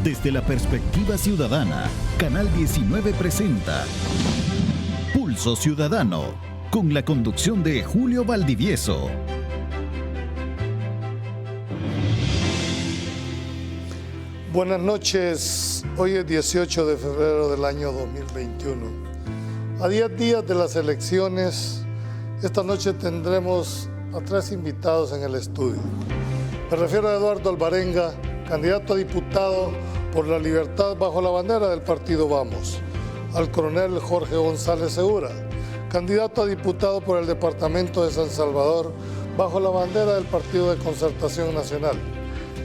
Desde la perspectiva ciudadana, Canal 19 presenta Pulso Ciudadano, con la conducción de Julio Valdivieso. Buenas noches, hoy es 18 de febrero del año 2021. A 10 días de las elecciones, esta noche tendremos a 3 invitados en el estudio. Me refiero a Eduardo Alvarenga, candidato a diputado por la Libertad bajo la bandera del partido Vamos, al coronel Jorge González Segura, candidato a diputado por el departamento de San Salvador bajo la bandera del Partido de Concertación Nacional,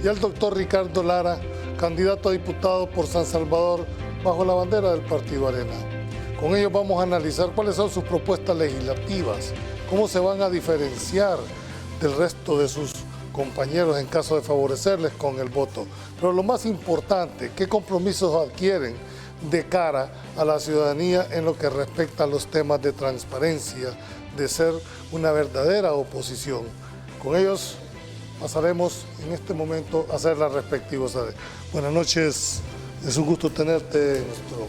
y al doctor Ricardo Lara, candidato a diputado por San Salvador bajo la bandera del Partido Arena. Con ellos vamos a analizar cuáles son sus propuestas legislativas, cómo se van a diferenciar del resto de sus compañeros en caso de favorecerles con el voto. Pero lo más importante, qué compromisos adquieren de cara a la ciudadanía en lo que respecta a los temas de transparencia, de ser una verdadera oposición. Con ellos pasaremos en este momento a hacer las respectivas áreas. Buenas noches, es un gusto tenerte en nuestro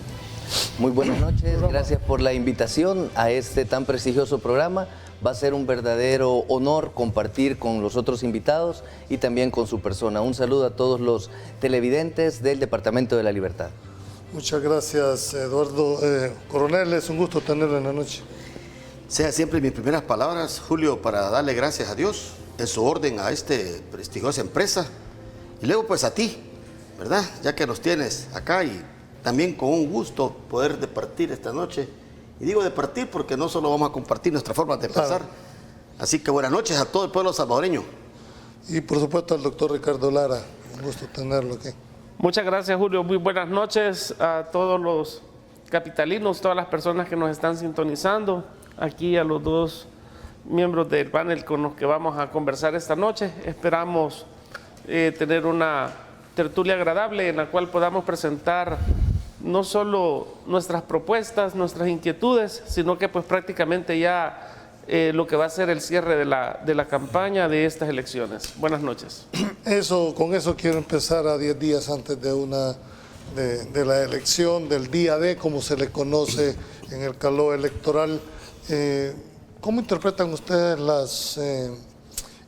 Muy buenas noches, programa. Gracias por la invitación a este tan prestigioso programa. Va a ser un verdadero honor compartir con los otros invitados y también con su persona. Un saludo a todos los televidentes del Departamento de la Libertad. Muchas gracias, Eduardo. Coronel, es un gusto tenerlo en la noche. Sea siempre mis primeras palabras, Julio, para darle gracias a Dios en su orden a esta prestigiosa empresa y luego pues a ti, ¿verdad? Ya que nos tienes acá y también con un gusto poder departir esta noche. Y digo departir porque no solo vamos a compartir nuestras formas de pensar. Claro. Así que buenas noches a todo el pueblo salvadoreño. Y por supuesto al doctor Ricardo Lara, un gusto tenerlo aquí. Muchas gracias, Julio. Muy buenas noches a todos los capitalinos, todas las personas que nos están sintonizando, aquí a los dos miembros del panel con los que vamos a conversar esta noche. Esperamos tener una tertulia agradable en la cual podamos presentar no solo nuestras propuestas, nuestras inquietudes, sino que pues prácticamente ya lo que va a ser el cierre de la campaña de estas elecciones. Buenas noches. Con eso quiero empezar a 10 días antes de la elección, del día D, como se le conoce en el calor electoral. ¿Cómo interpretan ustedes las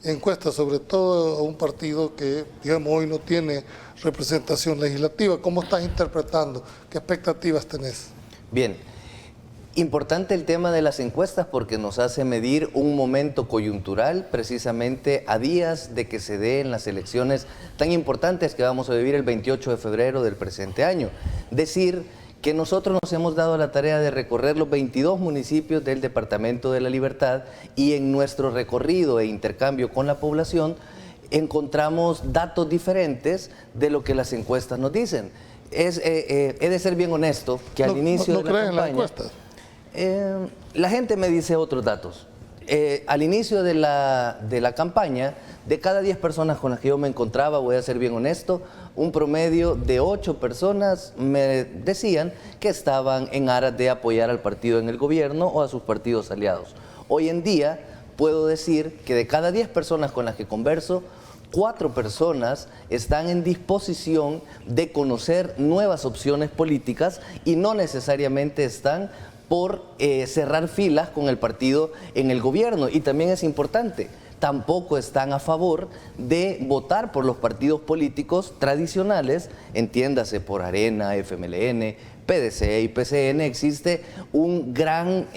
encuestas, sobre todo a un partido que, digamos, hoy no tiene representación legislativa? ¿Cómo estás interpretando? ¿Qué expectativas tenés? Bien, importante el tema de las encuestas porque nos hace medir un momento coyuntural precisamente a días de que se den las elecciones tan importantes que vamos a vivir el 28 de febrero del presente año. Decir que nosotros nos hemos dado la tarea de recorrer los 22 municipios del Departamento de la Libertad y en nuestro recorrido e intercambio con la población encontramos datos diferentes de lo que las encuestas nos dicen. He de ser bien honesto que al inicio de la creen en las campaña, encuestas? la gente me dice otros datos. Al inicio de la campaña, de cada 10 personas con las que yo me encontraba, voy a ser bien honesto, un promedio de 8 personas me decían que estaban en aras de apoyar al partido en el gobierno o a sus partidos aliados. Hoy en día puedo decir que de cada 10 personas con las que converso, 4 personas están en disposición de conocer nuevas opciones políticas y no necesariamente están por cerrar filas con el partido en el gobierno. Y también es importante, tampoco están a favor de votar por los partidos políticos tradicionales, entiéndase por Arena, FMLN, PDC y PCN. Existe un gran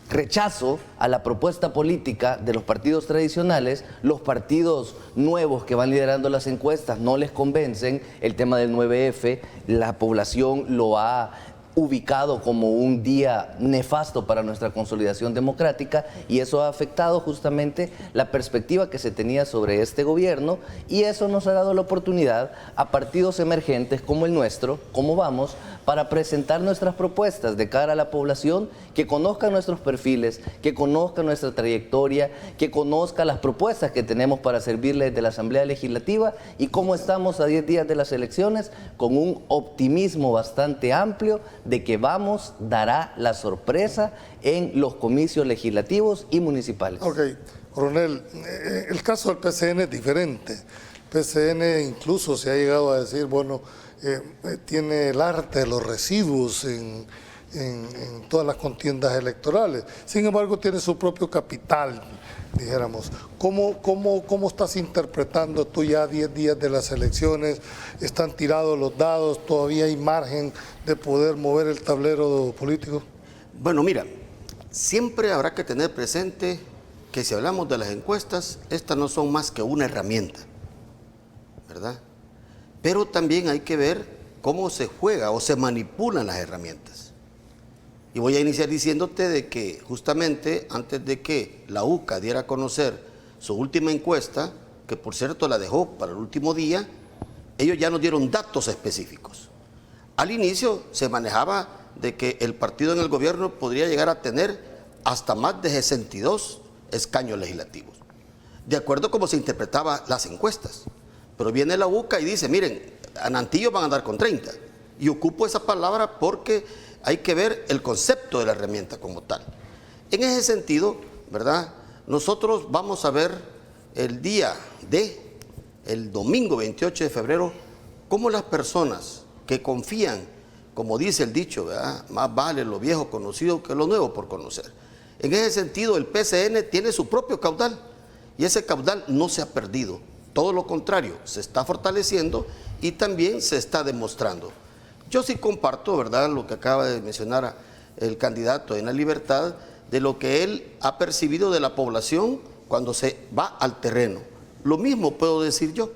rechazo a la propuesta política de los partidos tradicionales. Los partidos nuevos que van liderando las encuestas no les convencen. El tema del 9F, la población lo ha ubicado como un día nefasto para nuestra consolidación democrática y eso ha afectado justamente la perspectiva que se tenía sobre este gobierno y eso nos ha dado la oportunidad a partidos emergentes como el nuestro, como Vamos, para presentar nuestras propuestas de cara a la población, que conozcan nuestros perfiles, que conozcan nuestra trayectoria, que conozca las propuestas que tenemos para servirles de la Asamblea Legislativa y cómo estamos a 10 días de las elecciones con un optimismo bastante amplio de que Vamos dará la sorpresa en los comicios legislativos y municipales. Ok, coronel, el caso del PCN es diferente. PCN incluso se ha llegado a decir, bueno, tiene el arte de los residuos en todas las contiendas electorales. Sin embargo, tiene su propio capital, dijéramos. ¿Cómo estás interpretando tú ya 10 días de las elecciones? ¿Están tirados los dados? ¿Todavía hay margen de poder mover el tablero político? Bueno, mira, siempre habrá que tener presente que si hablamos de las encuestas, estas no son más que una herramienta, ¿verdad? Pero también hay que ver cómo se juega o se manipulan las herramientas. Y voy a iniciar diciéndote de que justamente antes de que la UCA diera a conocer su última encuesta, que por cierto la dejó para el último día, ellos ya nos dieron datos específicos. Al inicio se manejaba de que el partido en el gobierno podría llegar a tener hasta más de 62 escaños legislativos, de acuerdo a cómo se interpretaban las encuestas. Pero viene la UCA y dice, miren, a Nantillo van a andar con 30. Y ocupo esa palabra porque hay que ver el concepto de la herramienta como tal. En ese sentido, ¿verdad? Nosotros vamos a ver el domingo 28 de febrero, cómo las personas que confían, como dice el dicho, ¿verdad? Más vale lo viejo conocido que lo nuevo por conocer. En ese sentido, el PCN tiene su propio caudal y ese caudal no se ha perdido. Todo lo contrario, se está fortaleciendo y también se está demostrando. Yo sí comparto, ¿verdad?, lo que acaba de mencionar el candidato en La Libertad, de lo que él ha percibido de la población cuando se va al terreno. Lo mismo puedo decir yo,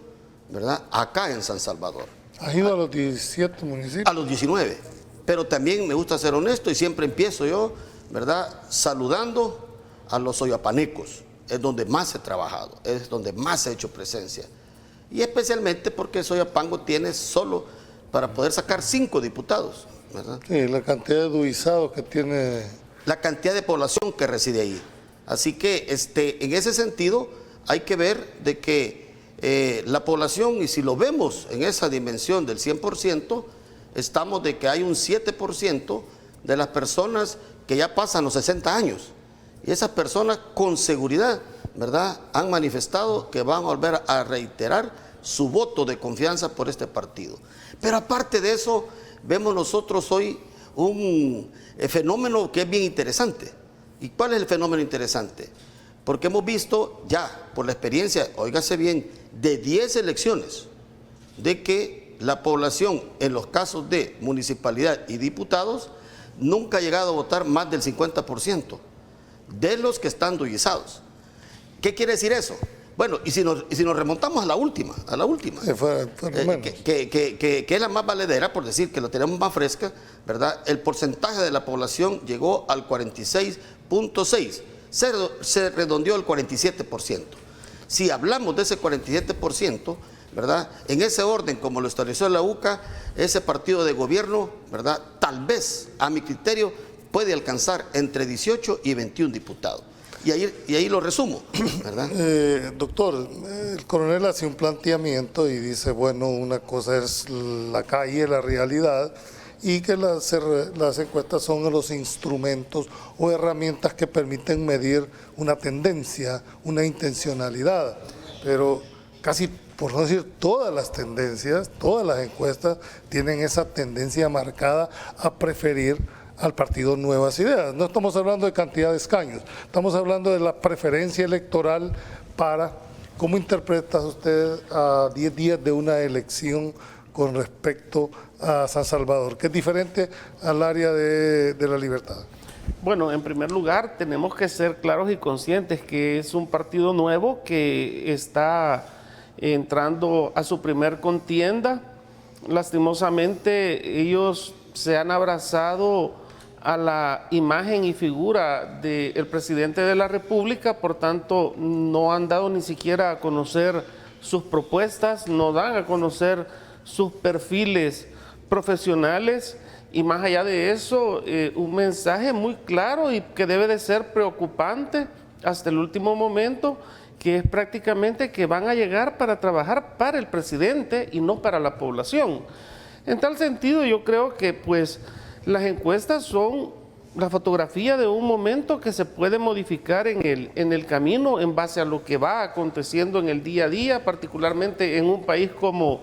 ¿verdad?, acá en San Salvador. ¿Has ido a los 17 municipios? A los 19, pero también me gusta ser honesto y siempre empiezo yo, ¿verdad?, saludando a los soyapanecos. Es donde más he trabajado, es donde más he hecho presencia. Y especialmente porque Soyapango tiene solo para poder sacar 5 diputados, ¿verdad? Sí, la cantidad de duizados que tiene. La cantidad de población que reside ahí. Así que en ese sentido hay que ver de que la población, y si lo vemos en esa dimensión del 100%, estamos de que hay un 7% de las personas que ya pasan los 60 años. Y esas personas con seguridad, ¿verdad?, han manifestado que van a volver a reiterar su voto de confianza por este partido. Pero aparte de eso, vemos nosotros hoy un fenómeno que es bien interesante. ¿Y cuál es el fenómeno interesante? Porque hemos visto ya, por la experiencia, óigase bien, de 10 elecciones, de que la población en los casos de municipalidad y diputados nunca ha llegado a votar más del 50%. De los que están duizados. ¿Qué quiere decir eso? Bueno, y si nos remontamos a la última, que es la más valedera, por decir que lo tenemos más fresca, ¿verdad? El porcentaje de la población llegó al 46.6%, se redondeó al 47%. Si hablamos de ese 47%, ¿verdad?, en ese orden, como lo estableció la UCA, ese partido de gobierno, ¿verdad?, tal vez, a mi criterio, puede alcanzar entre 18 y 21 diputados. Y ahí lo resumo, ¿verdad? Doctor, el coronel hace un planteamiento y dice, bueno, una cosa es la calle, la realidad, y que las encuestas son los instrumentos o herramientas que permiten medir una tendencia, una intencionalidad. Pero casi, por no decir todas las tendencias, todas las encuestas tienen esa tendencia marcada a preferir al partido Nuevas Ideas. No estamos hablando de cantidad de escaños, estamos hablando de la preferencia electoral para. ¿Cómo interpreta usted a 10 días de una elección con respecto a San Salvador, que es diferente al área de La Libertad? Bueno, en primer lugar, tenemos que ser claros y conscientes que es un partido nuevo que está entrando a su primer contienda. Lastimosamente, ellos se han abrazado a la imagen y figura del presidente de la República, por tanto no han dado ni siquiera a conocer sus propuestas, no dan a conocer sus perfiles profesionales y más allá de eso, un mensaje muy claro y que debe de ser preocupante hasta el último momento, que es prácticamente que van a llegar para trabajar para el presidente y no para la población. En tal sentido, yo creo que pues las encuestas son la fotografía de un momento que se puede modificar en el camino en base a lo que va aconteciendo en el día a día, particularmente en un país como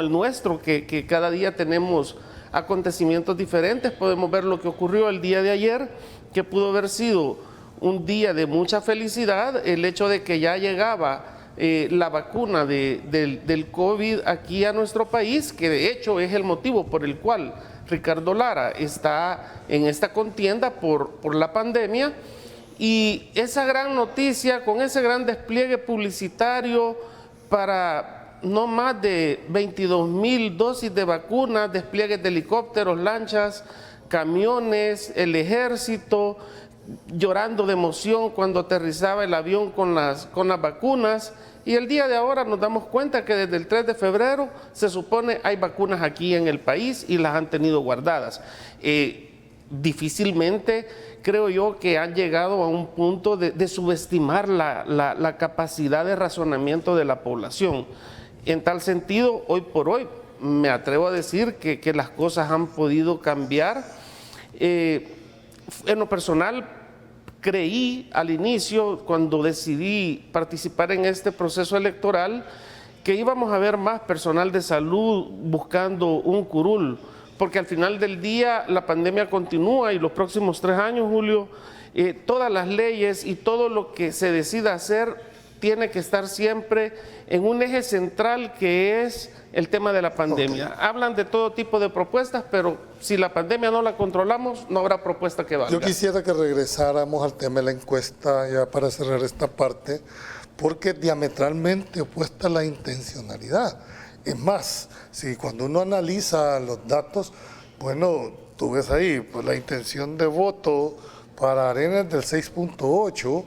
el nuestro, que cada día tenemos acontecimientos diferentes. Podemos ver lo que ocurrió el día de ayer, que pudo haber sido un día de mucha felicidad, el hecho de que ya llegaba la vacuna del COVID aquí a nuestro país, que de hecho es el motivo por el cual Ricardo Lara está en esta contienda por la pandemia. Y esa gran noticia, con ese gran despliegue publicitario para no más de 22,000 dosis de vacunas, despliegues de helicópteros, lanchas, camiones, el ejército, llorando de emoción cuando aterrizaba el avión con las vacunas. Y el día de ahora nos damos cuenta que desde el 3 de febrero se supone hay vacunas aquí en el país y las han tenido guardadas. Difícilmente creo yo que han llegado a un punto de subestimar la capacidad de razonamiento de la población. En tal sentido, hoy por hoy, me atrevo a decir que las cosas han podido cambiar. En lo personal, creí al inicio, cuando decidí participar en este proceso electoral, que íbamos a ver más personal de salud buscando un curul, porque al final del día la pandemia continúa y los próximos 3 años, Julio, todas las leyes y todo lo que se decida hacer tiene que estar siempre en un eje central, que es el tema de la pandemia. Hablan de todo tipo de propuestas, pero si la pandemia no la controlamos, no habrá propuesta que valga. Yo quisiera que regresáramos al tema de la encuesta, ya para cerrar esta parte, porque es diametralmente opuesta a la intencionalidad. Es más, si cuando uno analiza los datos, bueno, tú ves ahí, pues la intención de voto para Arena es del 6.8%,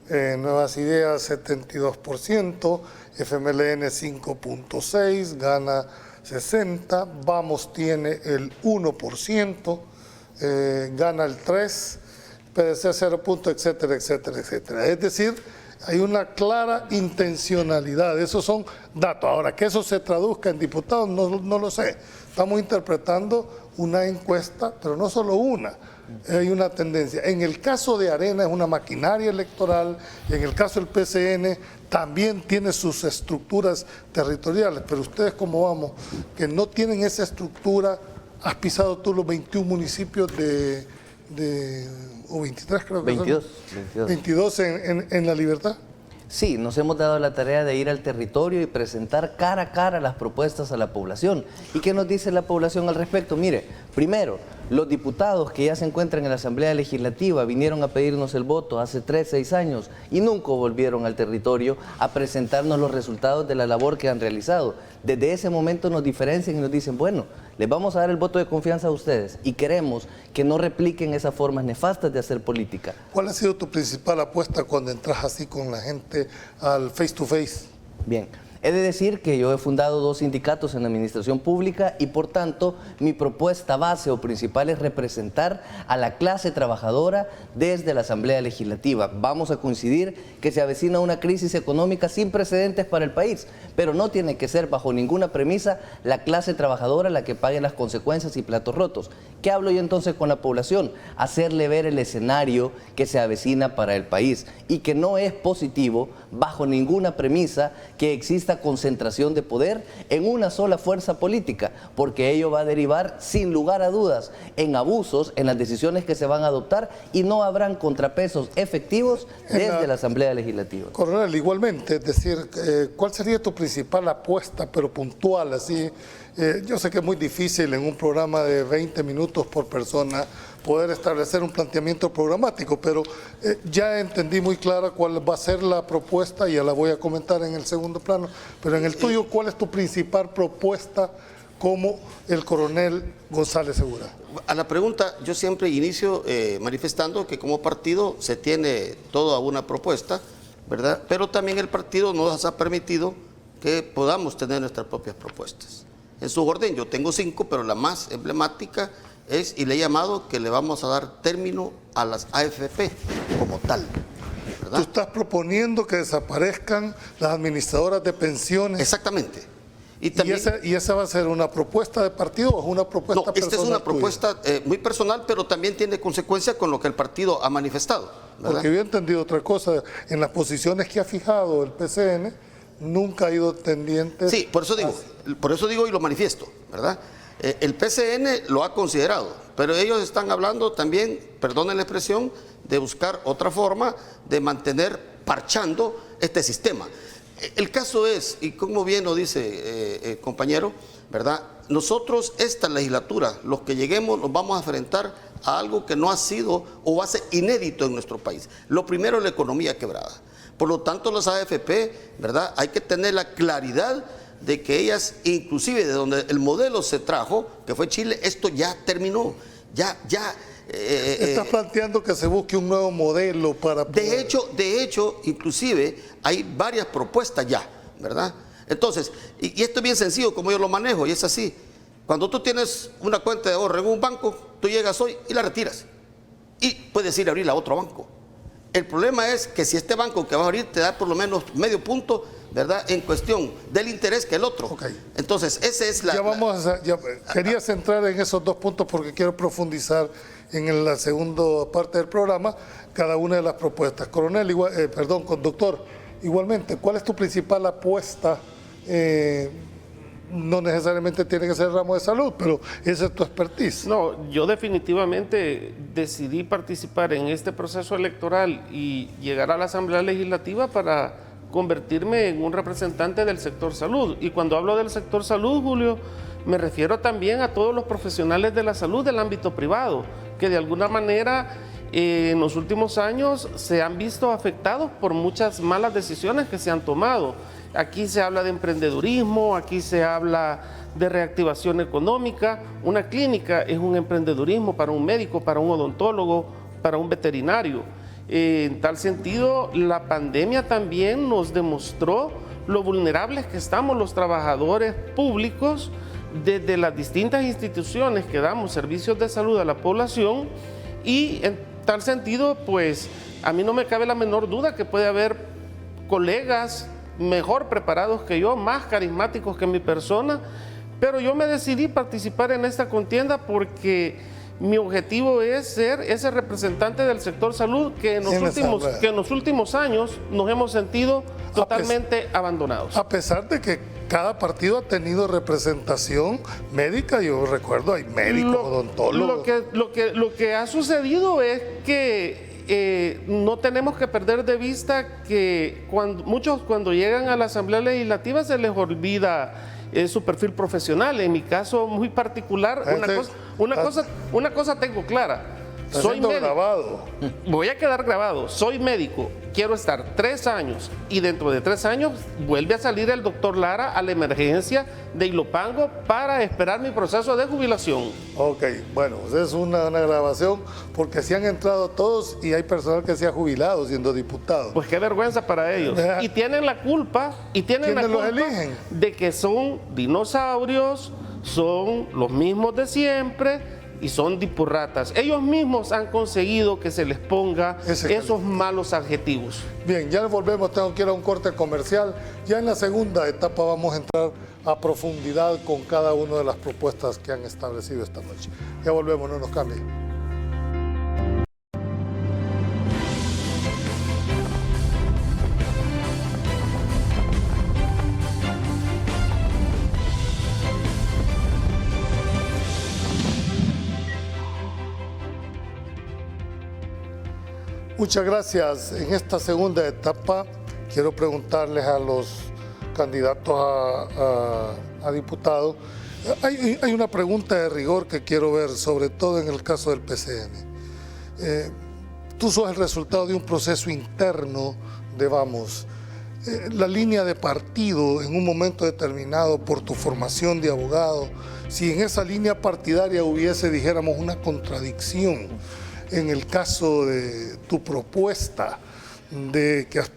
Nuevas Ideas 72%, FMLN 5.6%, gana 60%, Vamos tiene el 1%, gana el 3%, PDC 0, etcétera, etcétera, etcétera. Es decir, hay una clara intencionalidad, esos son datos. Ahora, que eso se traduzca en diputados, no lo sé. Estamos interpretando una encuesta, pero no solo una. Hay una tendencia. En el caso de Arena es una maquinaria electoral, y en el caso del PCN también tiene sus estructuras territoriales, pero ustedes, como vamos, que no tienen esa estructura, has pisado tú los 21 municipios o 23 creo que 22, son. 22 en La Libertad. Sí, nos hemos dado la tarea de ir al territorio y presentar cara a cara las propuestas a la población. ¿Y qué nos dice la población al respecto? Mire, primero, los diputados que ya se encuentran en la Asamblea Legislativa vinieron a pedirnos el voto hace 3, 6 años y nunca volvieron al territorio a presentarnos los resultados de la labor que han realizado. Desde ese momento nos diferencian y nos dicen, bueno, les vamos a dar el voto de confianza a ustedes y queremos que no repliquen esas formas nefastas de hacer política. ¿Cuál ha sido tu principal apuesta cuando entras así con la gente al face to face? Bien, he de decir que yo he fundado 2 sindicatos en la administración pública y por tanto mi propuesta base o principal es representar a la clase trabajadora desde la Asamblea Legislativa. Vamos a coincidir que se avecina una crisis económica sin precedentes para el país, pero no tiene que ser bajo ninguna premisa la clase trabajadora la que pague las consecuencias y platos rotos. ¿Qué hablo yo entonces con la población? Hacerle ver el escenario que se avecina para el país y que no es positivo bajo ninguna premisa que exista concentración de poder en una sola fuerza política, porque ello va a derivar sin lugar a dudas en abusos en las decisiones que se van a adoptar y no habrán contrapesos efectivos desde la Asamblea Legislativa. Coronel, igualmente, es decir, ¿cuál sería tu principal apuesta, pero puntual, así? Yo sé que es muy difícil en un programa de 20 minutos por persona poder establecer un planteamiento programático, pero ya entendí muy clara cuál va a ser la propuesta y ya la voy a comentar en el segundo plano, pero en el tuyo, ¿cuál es tu principal propuesta como el coronel González Segura? A la pregunta, yo siempre inicio manifestando que como partido se tiene toda una propuesta, ¿verdad? Pero también el partido nos ha permitido que podamos tener nuestras propias propuestas. En su orden, yo tengo 5, pero la más emblemática es, y le he llamado, que le vamos a dar término a las AFP como tal, ¿verdad? Tú estás proponiendo que desaparezcan las administradoras de pensiones. Exactamente. Y también, ¿Y esa va a ser una propuesta de partido o es una propuesta no, personal? esta es una tuya? propuesta muy personal, pero también tiene consecuencia con lo que el partido ha manifestado, ¿verdad? Porque yo he entendido otra cosa, en las posiciones que ha fijado el PCN, nunca ha ido tendiente. Sí, por eso digo y lo manifiesto, ¿verdad? El PCN lo ha considerado, pero ellos están hablando también, perdonen la expresión, de buscar otra forma de mantener parchando este sistema. El caso es, y como bien lo dice el compañero, ¿verdad? Nosotros, esta legislatura, los que lleguemos, nos vamos a enfrentar a algo que no ha sido o va a ser inédito en nuestro país. Lo primero es la economía quebrada. Por lo tanto, las AFP, ¿verdad? Hay que tener la claridad de que ellas, inclusive de donde el modelo se trajo, que fue Chile, esto ya terminó, Estás planteando que se busque un nuevo modelo para poder... de hecho, inclusive hay varias propuestas ya, ¿verdad? Entonces, y esto es bien sencillo como yo lo manejo, y es así. Cuando tú tienes una cuenta de ahorro en un banco, tú llegas hoy y la retiras. Y puedes ir a abrirla a otro banco. El problema es que si este banco que vas a abrir te da por lo menos medio punto, ¿verdad?, en cuestión del interés que el otro. Ok. Entonces, esa es la... Quería centrar en esos dos puntos porque quiero profundizar en la segunda parte del programa cada una de las propuestas. Conductor, igualmente, ¿cuál es tu principal apuesta? No necesariamente tiene que ser el ramo de salud, pero esa es tu expertise. No, yo definitivamente decidí participar en este proceso electoral y llegar a la Asamblea Legislativa para convertirme en un representante del sector salud. Y cuando hablo del sector salud, Julio, me refiero también a todos los profesionales de la salud del ámbito privado, que de alguna manera en los últimos años se han visto afectados por muchas malas decisiones que se han tomado. Aquí se habla de emprendedurismo, aquí se habla de reactivación económica. Una clínica es un emprendedurismo para un médico, para un odontólogo, para un veterinario. En tal sentido, la pandemia también nos demostró lo vulnerables que estamos los trabajadores públicos desde las distintas instituciones que damos servicios de salud a la población, y en tal sentido, pues a mí no me cabe la menor duda que puede haber colegas mejor preparados que yo, más carismáticos que mi persona, pero yo me decidí participar en esta contienda porque mi objetivo es ser ese representante del sector salud que en los últimos años nos hemos sentido totalmente abandonados. A pesar de que cada partido ha tenido representación médica, yo recuerdo, hay médicos, odontólogos. Lo que ha sucedido es que no tenemos que perder de vista que muchos cuando llegan a la Asamblea Legislativa se les olvida su perfil profesional. En mi caso muy particular, una cosa tengo clara. Soy médico. Grabado. Voy a quedar grabado. Soy médico. Quiero estar 3 años y dentro de 3 años vuelve a salir el doctor Lara a la emergencia de Ilopango para esperar mi proceso de jubilación. Ok, bueno, es una grabación porque se han entrado todos y hay personal que se ha jubilado siendo diputado. Pues qué vergüenza para ellos. Y tienen la culpa, de que son dinosaurios, son los mismos de siempre y son dipurratas. Ellos mismos han conseguido que se les ponga esos malos adjetivos. Bien, ya volvemos, tengo que ir a un corte comercial. Ya en la segunda etapa vamos a entrar a profundidad con cada una de las propuestas que han establecido esta noche. Ya volvemos, no nos cambien. Muchas gracias. En esta segunda etapa quiero preguntarles a los candidatos a diputados. Hay una pregunta de rigor que quiero ver, sobre todo en el caso del PCN. Tú sos el resultado de un proceso interno de la línea de partido en un momento determinado por tu formación de abogado. Si en esa línea partidaria hubiese, dijéramos, una contradicción, en el caso de tu propuesta de que has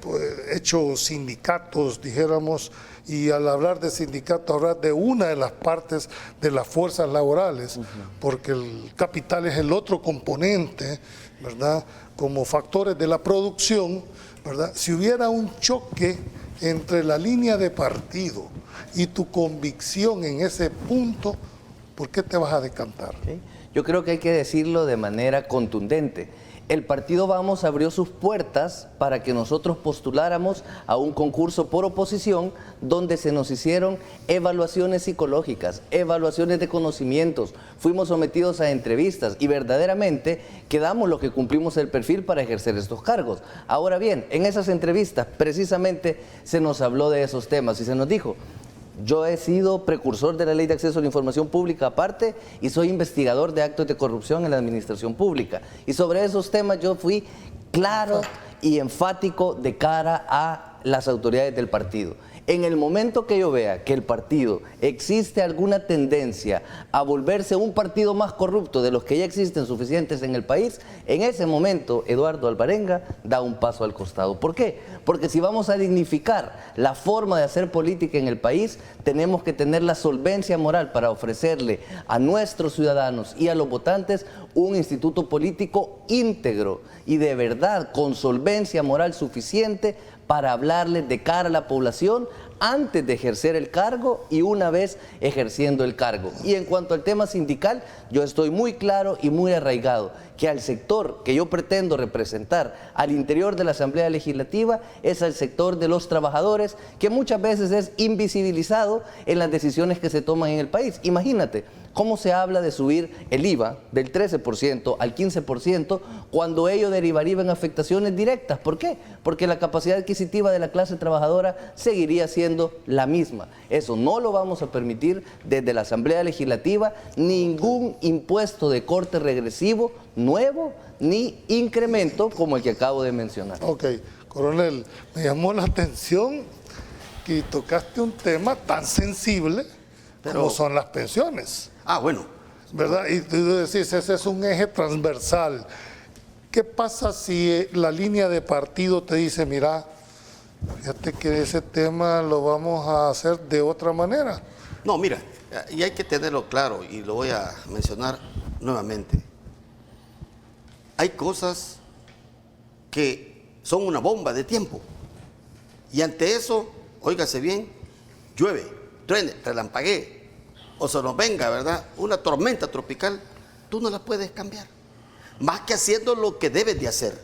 hecho sindicatos, dijéramos, y al hablar de sindicatos, hablar de una de las partes de las fuerzas laborales, porque el capital es el otro componente, ¿verdad?, como factores de la producción, ¿verdad? Si hubiera un choque entre la línea de partido y tu convicción en ese punto, ¿por qué te vas a decantar? ¿Sí? Yo creo que hay que decirlo de manera contundente. El partido Vamos abrió sus puertas para que nosotros postuláramos a un concurso por oposición donde se nos hicieron evaluaciones psicológicas, evaluaciones de conocimientos, fuimos sometidos a entrevistas y verdaderamente quedamos los que cumplimos el perfil para ejercer estos cargos. Ahora bien, en esas entrevistas precisamente se nos habló de esos temas y se nos dijo: yo he sido precursor de la Ley de Acceso a la Información Pública aparte y soy investigador de actos de corrupción en la administración pública. Y sobre esos temas yo fui claro y enfático de cara a las autoridades del partido. En el momento que yo vea que el partido existe alguna tendencia a volverse un partido más corrupto de los que ya existen suficientes en el país, en ese momento Eduardo Alvarenga da un paso al costado. ¿Por qué? Porque si vamos a dignificar la forma de hacer política en el país, tenemos que tener la solvencia moral para ofrecerle a nuestros ciudadanos y a los votantes un instituto político íntegro y de verdad con solvencia moral suficiente para hablarles de cara a la población antes de ejercer el cargo y una vez ejerciendo el cargo. Y en cuanto al tema sindical, yo estoy muy claro y muy arraigado que al sector que yo pretendo representar al interior de la Asamblea Legislativa es al sector de los trabajadores, que muchas veces es invisibilizado en las decisiones que se toman en el país. Imagínate cómo se habla de subir el IVA del 13% al 15% cuando ello derivaría en afectaciones directas. ¿Por qué? Porque la capacidad adquisitiva de la clase trabajadora seguiría siendo la misma. Eso no lo vamos a permitir desde la Asamblea Legislativa, ningún impuesto de corte regresivo nuevo ni incremento como el que acabo de mencionar. Ok, coronel, me llamó la atención que tocaste un tema tan sensible como son las pensiones. Ah, bueno. ¿Verdad? Y tú decís, ese es un eje transversal. ¿Qué pasa si la línea de partido te dice, mira, fíjate que ese tema lo vamos a hacer de otra manera? No, mira, y hay que tenerlo claro y lo voy a mencionar nuevamente. Hay cosas que son una bomba de tiempo y ante eso, óigase bien, llueve, truene, relampaguee o se nos venga, ¿verdad?, una tormenta tropical, tú no la puedes cambiar, más que haciendo lo que debes de hacer.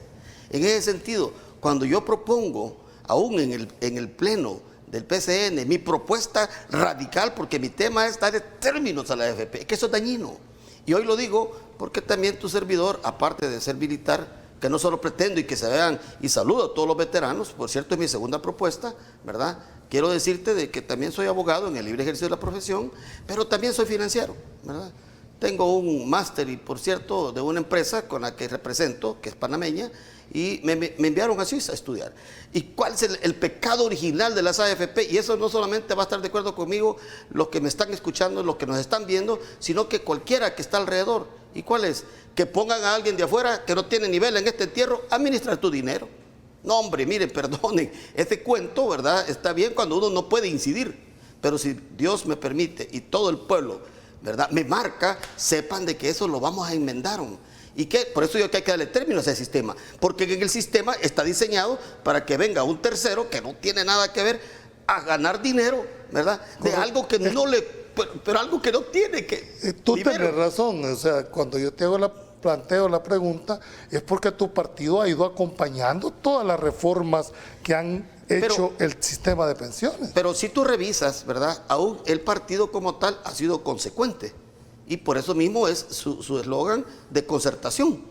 En ese sentido, cuando yo propongo, aún en el pleno del PCN, mi propuesta radical, porque mi tema es darle términos a la AFP, que eso es dañino. Y hoy lo digo porque también tu servidor, aparte de ser militar, que no solo pretendo y que se vean, y saludo a todos los veteranos, por cierto es mi segunda propuesta, ¿verdad? Quiero decirte de que también soy abogado en el libre ejercicio de la profesión, pero también soy financiero, ¿verdad? Tengo un máster, y por cierto, de una empresa con la que represento, que es panameña, y me enviaron a Suiza a estudiar. ¿Y cuál es el pecado original de las AFP? Y eso no solamente va a estar de acuerdo conmigo los que me están escuchando, los que nos están viendo, sino que cualquiera que está alrededor. ¿Y cuál es? Que pongan a alguien de afuera que no tiene nivel en este entierro a administrar tu dinero. No, hombre, miren, perdonen, este cuento, ¿verdad?, está bien cuando uno no puede incidir, pero si Dios me permite y todo el pueblo, ¿verdad?, me marca, sepan de que eso lo vamos a enmendar. ¿Y qué? Por eso yo que hay que darle término a ese sistema, porque en el sistema está diseñado para que venga un tercero que no tiene nada que ver a ganar dinero, ¿verdad?, de algo que no le, pero algo que no tiene que. Tú tienes razón, o sea, cuando yo te planteo la pregunta, es porque tu partido ha ido acompañando todas las reformas que han hecho el sistema de pensiones. Pero si tú revisas, ¿verdad?, aún el partido como tal ha sido consecuente. Y por eso mismo es su eslogan de concertación.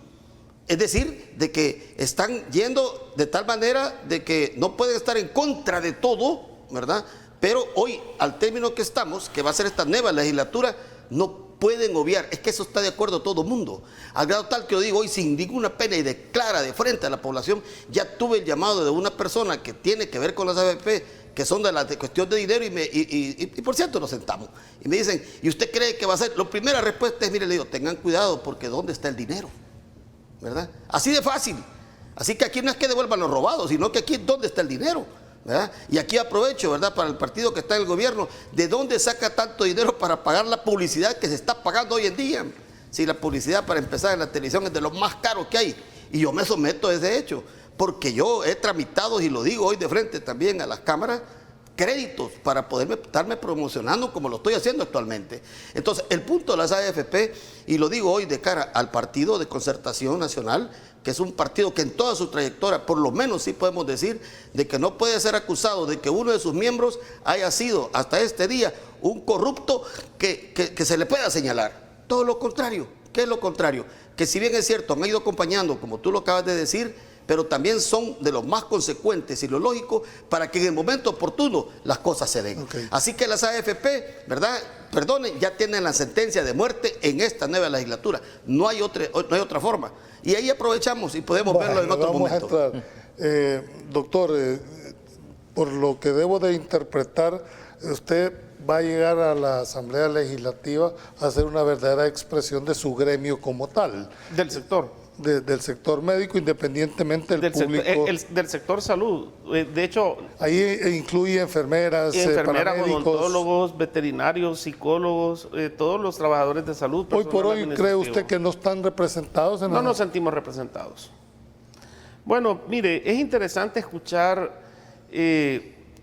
Es decir, de que están yendo de tal manera de que no pueden estar en contra de todo, ¿verdad? Pero hoy, al término que estamos, que va a ser esta nueva legislatura, no pueden obviar, es que eso está de acuerdo todo el mundo. Al grado tal que yo digo hoy sin ninguna pena y declara de frente a la población, ya tuve el llamado de una persona que tiene que ver con las AFP, que son de la cuestión de dinero, y por cierto nos sentamos y me dicen, ¿y usted cree que va a ser? La primera respuesta es, mire, le digo, tengan cuidado porque ¿dónde está el dinero? ¿Verdad? Así de fácil. Así que aquí no es que devuelvan los robados, sino que aquí ¿dónde está el dinero? ¿Verdad? Y aquí aprovecho, ¿verdad?, para el partido que está en el gobierno, ¿de dónde saca tanto dinero para pagar la publicidad que se está pagando hoy en día? Si la publicidad, para empezar, en la televisión es de lo más caro que hay, y yo me someto a ese hecho, porque yo he tramitado, y lo digo hoy de frente también a las cámaras, créditos para poderme estarme promocionando como lo estoy haciendo actualmente. Entonces, el punto de las AFP, y lo digo hoy de cara al Partido de Concertación Nacional, que es un partido que en toda su trayectoria, por lo menos sí podemos decir, de que no puede ser acusado de que uno de sus miembros haya sido hasta este día un corrupto que se le pueda señalar. Todo lo contrario. ¿Qué es lo contrario? Que si bien es cierto, han ido acompañando, como tú lo acabas de decir, pero también son de los más consecuentes y lo lógico para que en el momento oportuno las cosas se den. Okay. Así que las AFP, ¿verdad? Perdonen, ya tienen la sentencia de muerte en esta nueva legislatura. No hay otra forma. Y ahí aprovechamos y podemos verlo en otro momento. Doctor, por lo que debo de interpretar, usted va a llegar a la Asamblea Legislativa a hacer una verdadera expresión de su gremio como tal. Del sector. Del sector médico, independientemente del público. Del sector salud. De hecho... Ahí incluye enfermeras, odontólogos, veterinarios, psicólogos, todos los trabajadores de salud. Hoy por hoy, ¿cree usted que no están representados? No nos sentimos representados. Bueno, mire, es interesante escuchar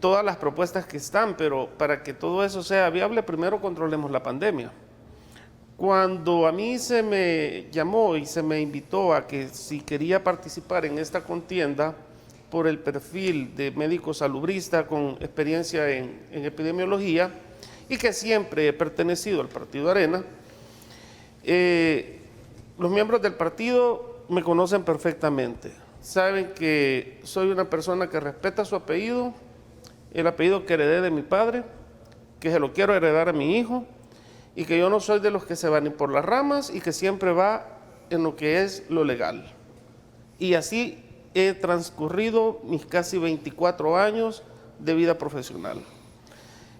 todas las propuestas que están, pero para que todo eso sea viable, primero controlemos la pandemia. Cuando a mí se me llamó y se me invitó a que si quería participar en esta contienda por el perfil de médico salubrista con experiencia en epidemiología y que siempre he pertenecido al Partido Arena, los miembros del partido me conocen perfectamente. Saben que soy una persona que respeta su apellido, el apellido que heredé de mi padre, que se lo quiero heredar a mi hijo, y que yo no soy de los que se van por las ramas y que siempre va en lo que es lo legal. Y así he transcurrido mis casi 24 años de vida profesional.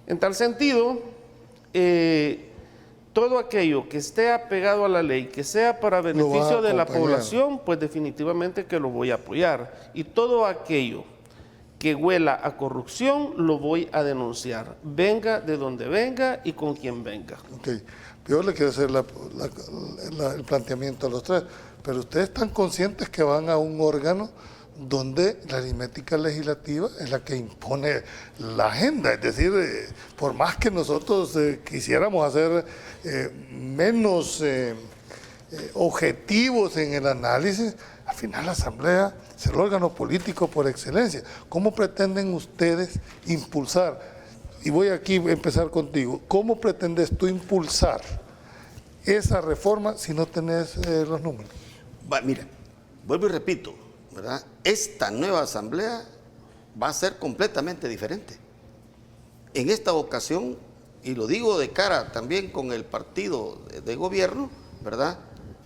En tal sentido, todo aquello que esté apegado a la ley, que sea para beneficio de la población, pues definitivamente que lo voy a apoyar. Y todo aquello que huela a corrupción, lo voy a denunciar, venga de donde venga y con quien venga. Ok, yo le quiero hacer el planteamiento a los tres, pero ustedes están conscientes que van a un órgano donde la aritmética legislativa es la que impone la agenda, es decir, por más que nosotros quisiéramos hacer menos objetivos en el análisis, al final la Asamblea es el órgano político por excelencia. ¿Cómo pretenden ustedes impulsar? Y voy aquí a empezar contigo. ¿Cómo pretendes tú impulsar esa reforma si no tenés los números? Mira, vuelvo y repito, ¿verdad? Esta nueva Asamblea va a ser completamente diferente. En esta ocasión, y lo digo de cara también con el partido de gobierno, ¿verdad?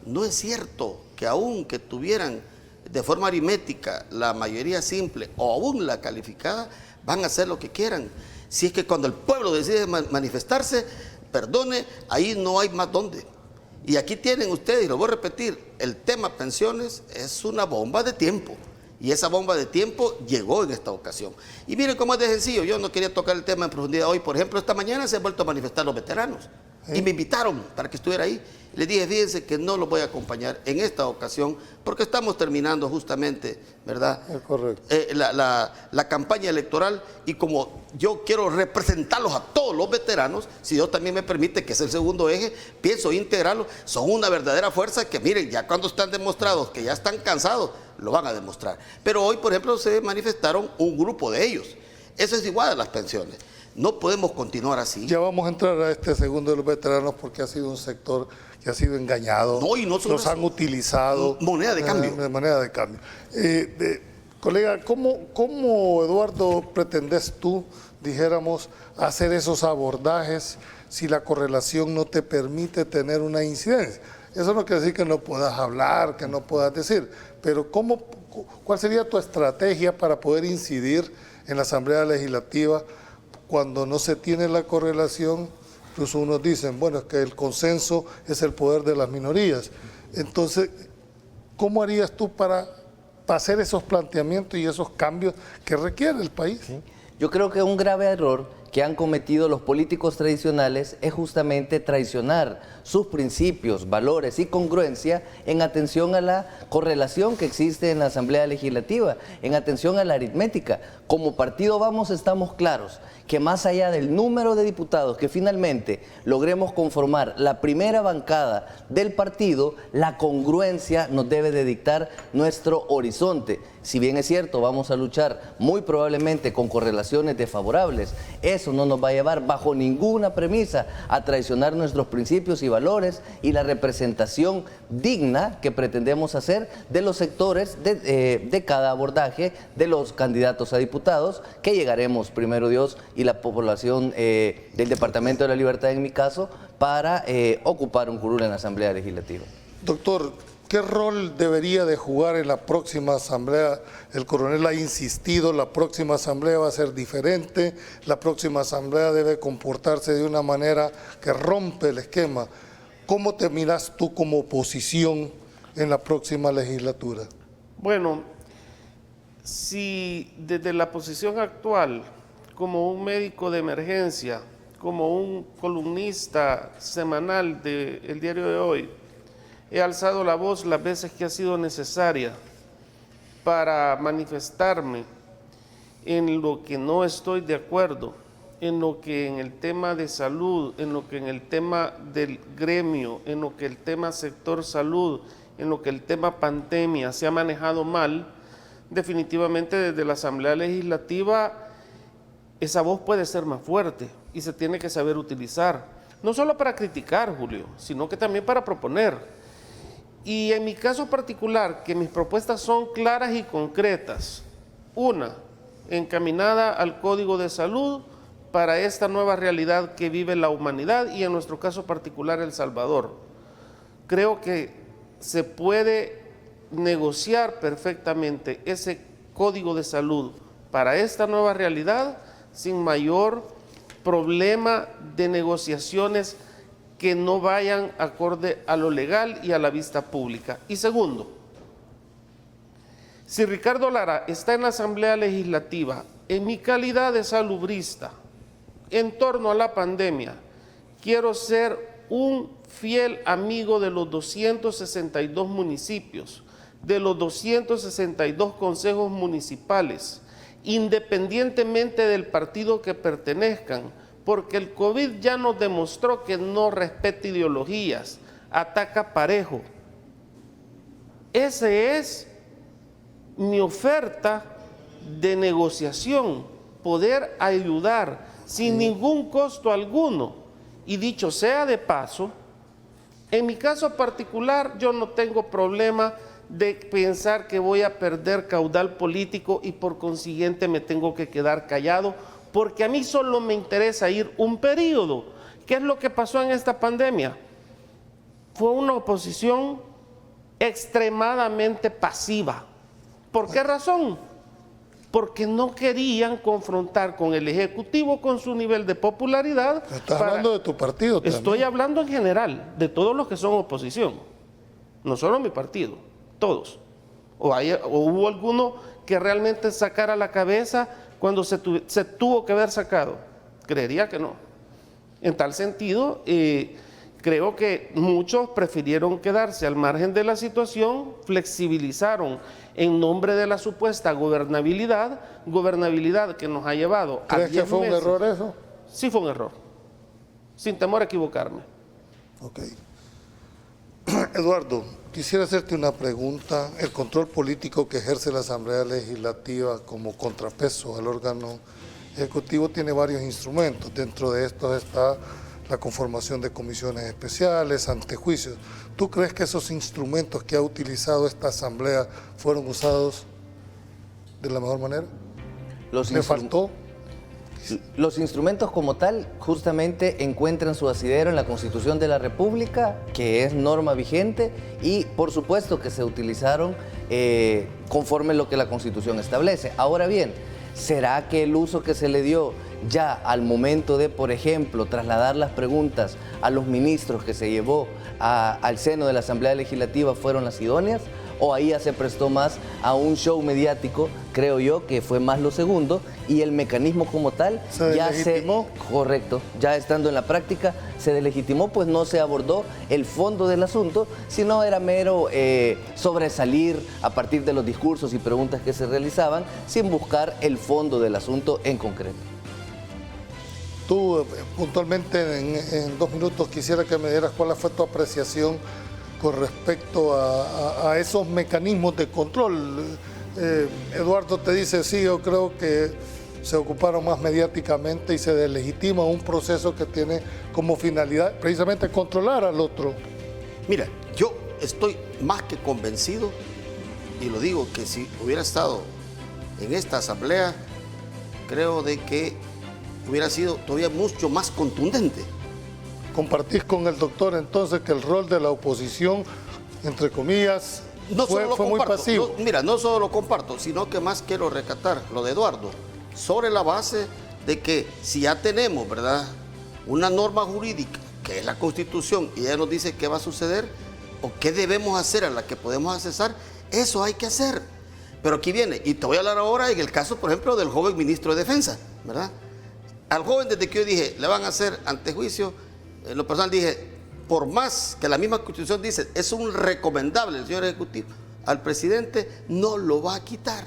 No es cierto que aunque tuvieran de forma aritmética la mayoría simple o aún la calificada, van a hacer lo que quieran. Si es que cuando el pueblo decide manifestarse, perdone, ahí no hay más dónde. Y aquí tienen ustedes, y lo voy a repetir, el tema pensiones es una bomba de tiempo. Y esa bomba de tiempo llegó en esta ocasión. Y miren cómo es de sencillo, yo no quería tocar el tema en profundidad hoy. Por ejemplo, esta mañana se han vuelto a manifestar los veteranos. Y me invitaron para que estuviera ahí. Les dije, fíjense que no los voy a acompañar en esta ocasión porque estamos terminando justamente, ¿verdad? Correcto. La campaña electoral, y como yo quiero representarlos a todos los veteranos, si Dios también me permite, que es el segundo eje, pienso integrarlos, son una verdadera fuerza que miren, ya cuando están demostrados que ya están cansados, lo van a demostrar. Pero hoy, por ejemplo, se manifestaron un grupo de ellos. Eso es igual a las pensiones. No podemos continuar así. Ya vamos a entrar a este segundo de los veteranos porque ha sido un sector que ha sido engañado. No, y no los han utilizado. Moneda de cambio. Moneda de cambio. Colega, ¿cómo, Eduardo, pretendes tú, dijéramos, hacer esos abordajes si la correlación no te permite tener una incidencia? Eso no quiere decir que no puedas hablar, que no puedas decir, pero ¿cuál sería tu estrategia para poder incidir en la Asamblea Legislativa cuando no se tiene la correlación? Incluso unos dicen, bueno, es que el consenso es el poder de las minorías. Entonces, ¿cómo harías tú para hacer esos planteamientos y esos cambios que requiere el país? Yo creo que es un grave error que han cometido los políticos tradicionales es justamente traicionar sus principios, valores y congruencia en atención a la correlación que existe en la Asamblea Legislativa, en atención a la aritmética. Como partido Vamos estamos claros que más allá del número de diputados que finalmente logremos conformar la primera bancada del partido, la congruencia nos debe de dictar nuestro horizonte. Si bien es cierto, vamos a luchar muy probablemente con correlaciones desfavorables, eso no nos va a llevar bajo ninguna premisa a traicionar nuestros principios y valores y la representación digna que pretendemos hacer de los sectores de cada abordaje de los candidatos a diputados, que llegaremos, primero Dios, y la población del Departamento de la Libertad, en mi caso, para ocupar un curul en la Asamblea Legislativa. Doctor, ¿qué rol debería de jugar en la próxima asamblea? El coronel ha insistido, la próxima asamblea va a ser diferente, la próxima asamblea debe comportarse de una manera que rompe el esquema. ¿Cómo te miras tú como oposición en la próxima legislatura? Bueno, si desde la posición actual, como un médico de emergencia, como un columnista semanal del diario de hoy, he alzado la voz las veces que ha sido necesaria para manifestarme en lo que no estoy de acuerdo, en lo que en el tema de salud, en lo que en el tema del gremio, en lo que el tema sector salud, en lo que el tema pandemia se ha manejado mal. Definitivamente desde la Asamblea Legislativa esa voz puede ser más fuerte y se tiene que saber utilizar, no solo para criticar, Julio, sino que también para proponer. Y en mi caso particular, que mis propuestas son claras y concretas. Una, encaminada al Código de Salud para esta nueva realidad que vive la humanidad y en nuestro caso particular El Salvador. Creo que se puede negociar perfectamente ese Código de Salud para esta nueva realidad sin mayor problema de negociaciones que no vayan acorde a lo legal y a la vista pública. Y segundo, si Ricardo Lara está en la Asamblea Legislativa, en mi calidad de salubrista, en torno a la pandemia, quiero ser un fiel amigo de los 262 municipios, de los 262 consejos municipales, independientemente del partido que pertenezcan, porque el COVID ya nos demostró que no respeta ideologías, ataca parejo. Esa es mi oferta de negociación, poder ayudar sin ningún costo alguno. Y dicho sea de paso, en mi caso particular yo no tengo problema de pensar que voy a perder caudal político y por consiguiente me tengo que quedar callado, porque a mí solo me interesa ir un periodo. ¿Qué es lo que pasó en esta pandemia? Fue una oposición extremadamente pasiva. ¿Por qué razón? Porque no querían confrontar con el Ejecutivo con su nivel de popularidad. Estás hablando de tu partido también. Estoy hablando en general, de todos los que son oposición. No solo mi partido, todos. O hubo alguno que realmente sacara la cabeza cuando se tuvo que haber sacado. Creería que no. En tal sentido, creo que muchos prefirieron quedarse al margen de la situación, flexibilizaron en nombre de la supuesta gobernabilidad que nos ha llevado a 10 meses. ¿Crees que fue un error eso? Sí fue un error, sin temor a equivocarme. Ok. Eduardo, quisiera hacerte una pregunta. El control político que ejerce la Asamblea Legislativa como contrapeso al órgano ejecutivo tiene varios instrumentos. Dentro de estos está la conformación de comisiones especiales, antejuicios. ¿Tú crees que esos instrumentos que ha utilizado esta Asamblea fueron usados de la mejor manera? ¿Le faltó? Los instrumentos como tal justamente encuentran su asidero en la Constitución de la República, que es norma vigente, y por supuesto que se utilizaron conforme lo que la Constitución establece. Ahora bien, ¿será que el uso que se le dio ya al momento de, por ejemplo, trasladar las preguntas a los ministros que se llevó al seno de la Asamblea Legislativa fueron las idóneas? o ahí ya se prestó más a un show mediático, creo yo, que fue más lo segundo, y el mecanismo como tal ¿Se deslegitimó? Correcto, ya estando en la práctica se deslegitimó, pues no se abordó el fondo del asunto, sino era mero sobresalir a partir de los discursos y preguntas que se realizaban sin buscar el fondo del asunto en concreto. Tú, puntualmente, en 2 minutos, quisiera que me dieras cuál fue tu apreciación con respecto a esos mecanismos de control. Eduardo te dice, sí, yo creo que se ocuparon más mediáticamente y se deslegitima un proceso que tiene como finalidad precisamente controlar al otro. Mira, yo estoy más que convencido, y lo digo, que si hubiera estado en esta asamblea, creo de que hubiera sido todavía mucho más contundente. ¿Compartís con el doctor entonces que el rol de la oposición, entre comillas, fue muy pasivo? Mira, no solo lo comparto, sino que más quiero rescatar lo de Eduardo, sobre la base de que si ya tenemos, ¿verdad?, una norma jurídica, que es la Constitución, y ella nos dice qué va a suceder o qué debemos hacer, a la que podemos accesar, eso hay que hacer. Pero aquí viene, y te voy a hablar ahora en el caso, por ejemplo, del joven ministro de Defensa, ¿verdad? Al joven, desde que yo dije, le van a hacer antejuicio, en lo personal dije, por más que la misma Constitución dice, es un recomendable el señor Ejecutivo, al presidente no lo va a quitar.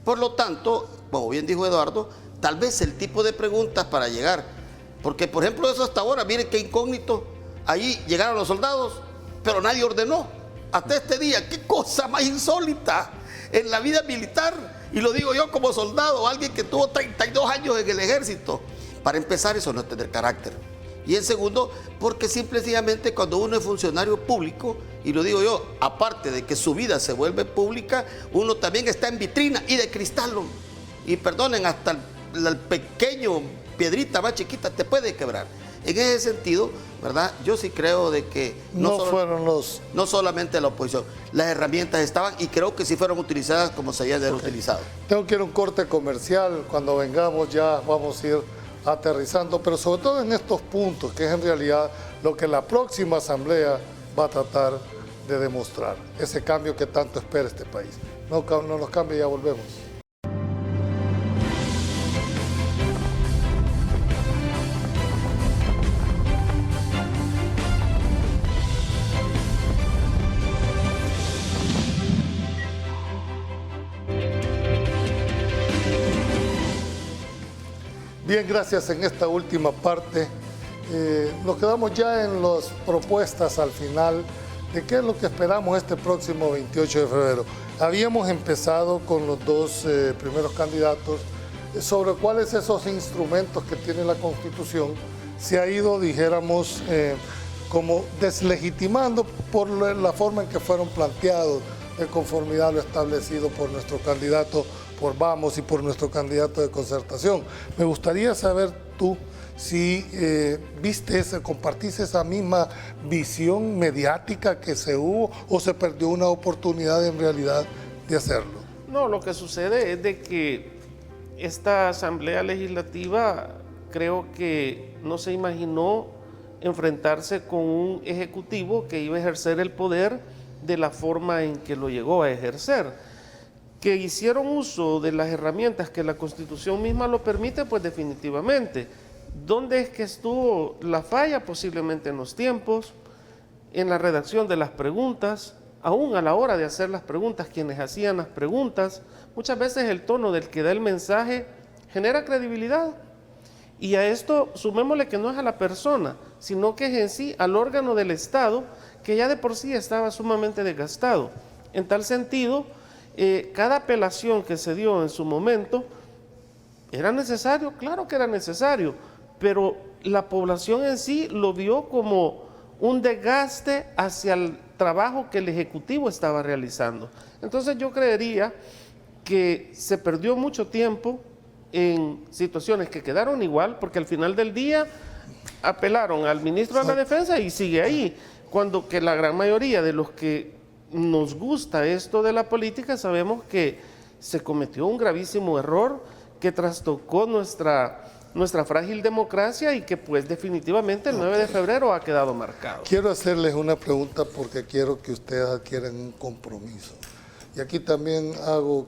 Por lo tanto, como bien dijo Eduardo, tal vez el tipo de preguntas para llegar, porque por ejemplo eso hasta ahora, miren qué incógnito, allí llegaron los soldados, pero nadie ordenó, hasta este día, qué cosa más insólita en la vida militar, y lo digo yo como soldado, alguien que tuvo 32 años en el ejército. Para empezar, eso no es tener carácter. Y en segundo, porque simple y sencillamente cuando uno es funcionario público, y lo digo yo, aparte de que su vida se vuelve pública, uno también está en vitrina y de cristal. Y perdonen, hasta el pequeño piedrita más chiquita te puede quebrar. En ese sentido, ¿verdad? Yo sí creo de que no solamente la oposición, las herramientas estaban y creo que sí fueron utilizadas como se habían de haber utilizado. Tengo que ir a un corte comercial, cuando vengamos ya vamos a ir aterrizando, pero sobre todo en estos puntos, que es en realidad lo que la próxima asamblea va a tratar de demostrar, ese cambio que tanto espera este país. No nos cambie, ya volvemos. Bien, gracias. En esta última parte nos quedamos ya en las propuestas al final de qué es lo que esperamos este próximo 28 de febrero. Habíamos empezado con los 2 primeros candidatos sobre cuáles esos instrumentos que tiene la Constitución se ha ido, dijéramos, como deslegitimando por la forma en que fueron planteados de conformidad a lo establecido por nuestro candidato por Vamos y por nuestro candidato de Concertación. Me gustaría saber tú si compartís esa misma visión mediática que se hubo o se perdió una oportunidad en realidad de hacerlo. No, lo que sucede es de que esta Asamblea Legislativa creo que no se imaginó enfrentarse con un Ejecutivo que iba a ejercer el poder de la forma en que lo llegó a ejercer. Que hicieron uso de las herramientas que la Constitución misma lo permite, pues definitivamente. ¿Dónde es que estuvo la falla? Posiblemente en los tiempos, en la redacción de las preguntas, aún a la hora de hacer las preguntas, quienes hacían las preguntas, muchas veces el tono del que da el mensaje genera credibilidad. Y a esto sumémosle que no es a la persona, sino que es en sí al órgano del Estado, que ya de por sí estaba sumamente desgastado. En tal sentido, cada apelación que se dio en su momento, ¿era necesario? Claro que era necesario, pero la población en sí lo vio como un desgaste hacia el trabajo que el Ejecutivo estaba realizando. Entonces yo creería que se perdió mucho tiempo en situaciones que quedaron igual, porque al final del día apelaron al ministro de la Defensa y sigue ahí, cuando que la gran mayoría de los que nos gusta esto de la política sabemos que se cometió un gravísimo error que trastocó nuestra nuestra frágil democracia y que pues definitivamente el 9 de febrero ha quedado marcado. Quiero hacerles una pregunta porque quiero que ustedes adquieran un compromiso. Y aquí también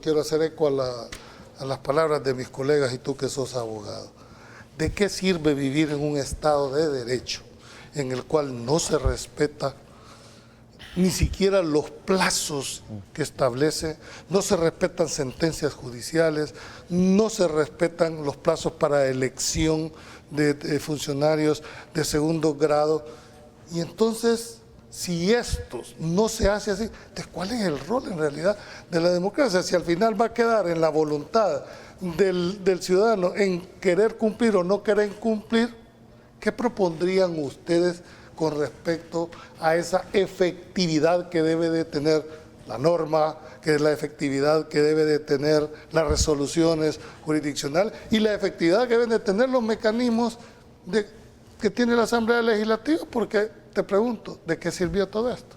quiero hacer eco a las palabras de mis colegas y tú que sos abogado. ¿De qué sirve vivir en un Estado de Derecho en el cual no se respeta ni siquiera los plazos que establece, no se respetan sentencias judiciales, no se respetan los plazos para elección de funcionarios de segundo grado? Y entonces, si esto no se hace así, entonces ¿cuál es el rol en realidad de la democracia? Si al final va a quedar en la voluntad del ciudadano en querer cumplir o no querer cumplir, ¿qué propondrían ustedes con respecto a esa efectividad que debe de tener la norma, que es la efectividad que debe de tener las resoluciones jurisdiccionales y la efectividad que deben de tener los mecanismos que tiene la Asamblea Legislativa? Porque te pregunto, ¿de qué sirvió todo esto?